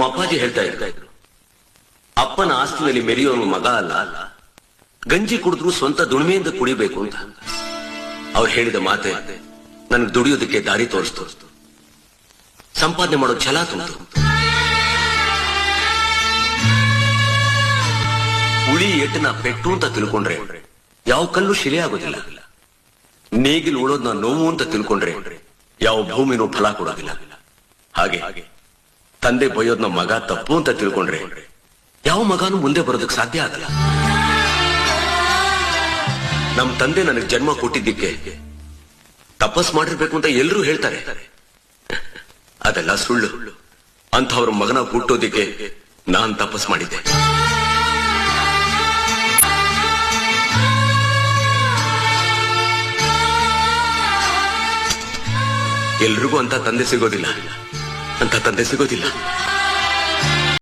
ಅಪ್ಪಾಜಿ ಹೇಳ್ತಾ ಇದ್ರು, ಅಪ್ಪನ ಆಸ್ತಿನಲ್ಲಿ ಮೆರೆಯೋನು ಮಗ ಅಲ್ಲ, ಗಂಜಿ ಕುಡಿದ್ರು ಸ್ವಂತ ದುಡಿಮೆಯಿಂದ ಕುಡಿಬೇಕು ಅಂತ. ಅವ್ರು ಹೇಳಿದ ಮಾತೆ ನನಗೆ ದುಡಿಯೋದಕ್ಕೆ ದಾರಿ ತೋರಿಸ್ತು, ಸಂಪಾದನೆ ಮಾಡೋ ಛಲ ತುಂಬಿತು. ಉಳಿ ಎಟ್ಟನ ಪೆಟ್ಟು ಅಂತ ತಿಳ್ಕೊಂಡ್ರೆ ಯಾವ ಕಲ್ಲು ಶಿಲೆ ಆಗೋದಿಲ್ಲ. ನೇಗಿಲು ಉಳೋದ್ನ ನೋವು ಅಂತ ತಿಳ್ಕೊಂಡ್ರೆ ಯಾವ ಭೂಮಿನೂ ಫಲ ಕೊಡೋದಿಲ್ಲ. ಹಾಗೆ ತಂದೆ ಬೈಯೋದ್ನ ಮಗ ತಪ್ಪು ಅಂತ ತಿಳ್ಕೊಂಡ್ರೆ ಯಾವ ಮಗನೂ ಮುಂದೆ ಬರೋದಕ್ಕೆ ಸಾಧ್ಯ ಆಗಲ್ಲ. ನಮ್ ತಂದೆ ನನಗೆ ಜನ್ಮ ಕೊಟ್ಟಿದ್ದಕ್ಕೆ ತಪಸ್ ಮಾಡಿರ್ಬೇಕು ಅಂತ ಎಲ್ಲರೂ ಹೇಳ್ತಾರೆ. ಅದೆಲ್ಲ ಸುಳ್ಳು. ಅಂಥವ್ರ ಮಗನ ಹುಟ್ಟೋದಿಕ್ಕೆ ನಾನ್ ತಪಸ್ ಮಾಡಿದ್ದೆ. ಎಲ್ರಿಗೂ ಅಂತ ತಂದೆ ಸಿಗೋದಿಲ್ಲ.